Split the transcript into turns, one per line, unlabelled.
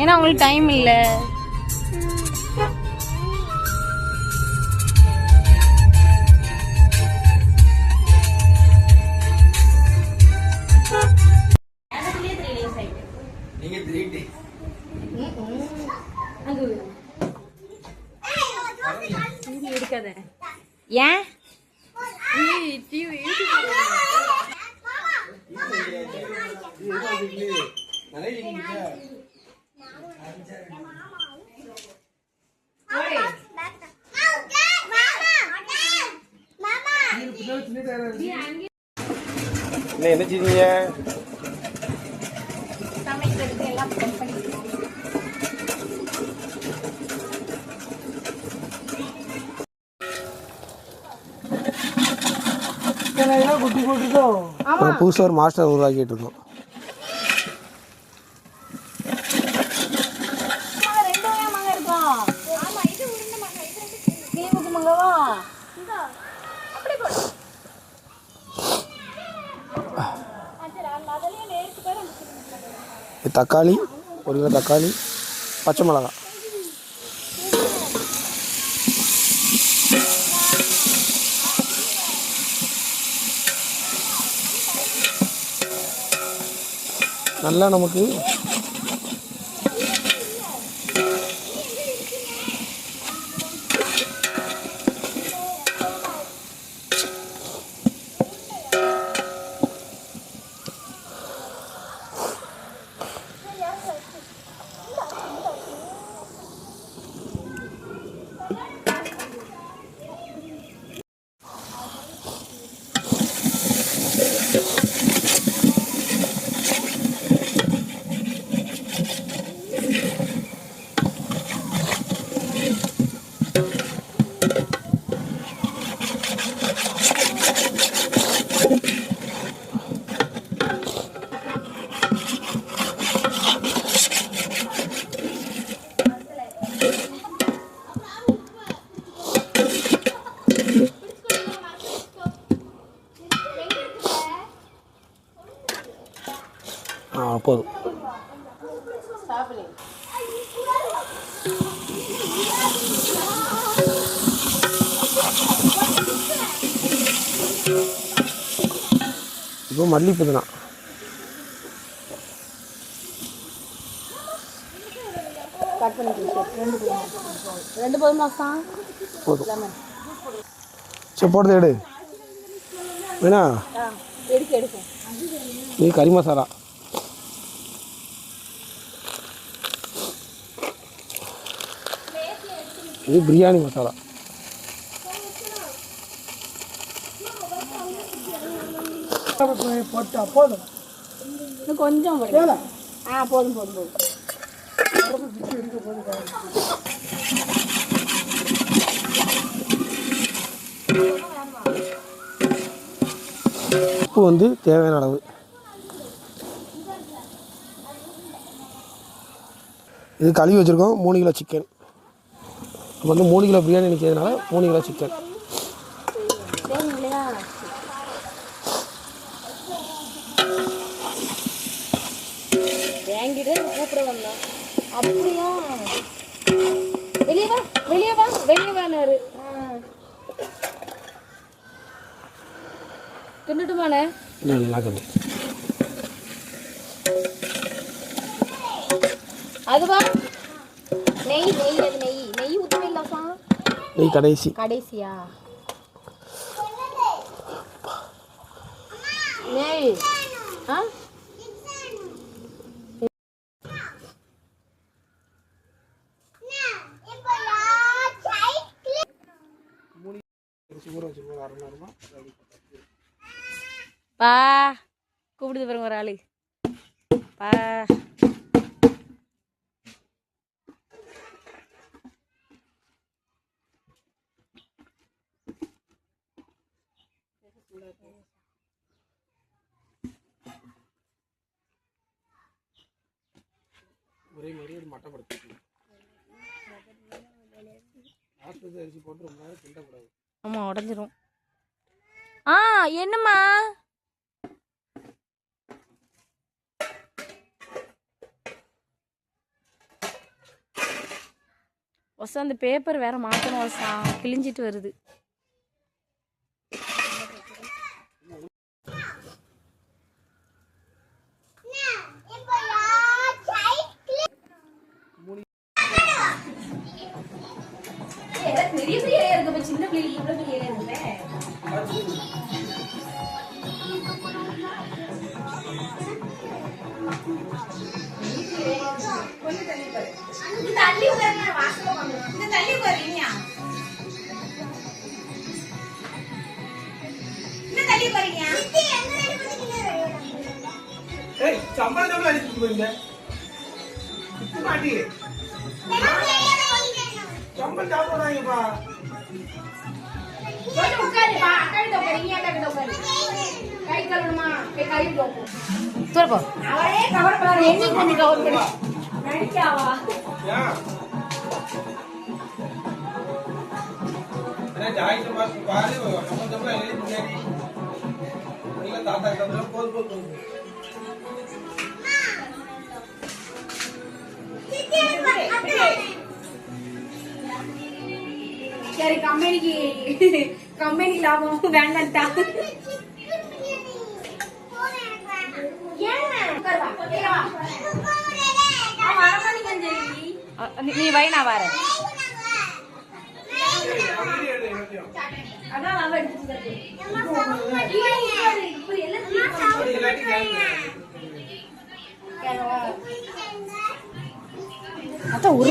ஏன்னா உங்களுக்கு டைம் இல்லை. எடுக்காத ஏன்
என்ன செஞ்சீங்க? புதுசாக ஒரு மாஸ்டர் உருவாக்கிட்டு இருக்கோம். தக்காளி, 1 கிலோ தக்காளி, பச்சை மிளகாய். நல்லா நமக்கு போதும். இப்போ மல்லி புதினா
கட் பண்ணி ரெண்டு போதுமா
போதும். சரி போடுறது எடு வேணா
எடுக்க
நீ கறி மசாலா இது பிரியாணி மசாலா.
போட்டா போதும், இன்னும் கொஞ்சம் போதும். போதும் போதும் போதும்.
உப்பு வந்து தேவையான அளவு. இது கழுவி வச்சுருக்கோம் 3 கிலோ சிக்கன். நம்ம வந்து 3 கிலோ பிரியாணி நிற்கிறதுனால 3 கிலோ சிக்கன்.
கூப்பிட வந்தோம் அப்படியா? வெளியே வா வெளியே வா வெளியே வானாரு. தின்னுட்டுமாண்ணே?
நல்லா கண்டு
அதுவா நெய் நெய் அது நெய் நெய் ஊற்றவே இல்லாசா?
நெய் கடைசி
கடைசியா நெய்? ஆ பா கூப்பிடுது பாருங்க ஒரு ஆளு. பா
ஒரே மாதிரி ஒரு மட்டை படுத்து அரிசி போட்டு ரொம்ப நேரம் கிண்டக்கூடாது.
ஆமாம் உடஞ்சிரும். என்னம்மா
ஒசா அந்த பேப்பர் வேற மாற்றணும் ஒசா, கிழிஞ்சிட்டு வருது.
பெரிய பெரிய இலையா இருக்கு, சின்ன பிள்ளைக்கு இவ்வளவு பெரிய இலையா இருக்குல்ல. கொஞ்சம் தள்ளி பாரு. இந்த தள்ளி உட்காருங்க, வாசல்ல உட்காருங்க. இந்த தள்ளி உட்காருங்க. இந்த தள்ளி உட்காருங்க.
ஏய் சம்பளம் அடிச்சு போறீங்க இது மாட்டி சம்பளம் சாப்பிடுறாங்கப்பா.
கொஞ்சம் உட்காருப்பா, அக்கா கிட்ட உட்காரு, நீ அக்கா கிட்ட உட்காரு. கை கழுவணுமா? போய் கை கழுவு.
தூரப்போ
அவரே கவர் பண்ணாரு, என்னைக்கு கொஞ்சம் கவர் பண்ணி நடிக்காவா?
ஜாயிட்டு பாரு சம்பளம் முன்னாடி தாத்தா சம்பளம் போது போது
சரி, கம்பெனிக்கு லாபம் வேண்டாம்டா.
நீ வை, நான் வரேன்.
அதான் அவ எடுத்துட்டு
அதான் ஒரு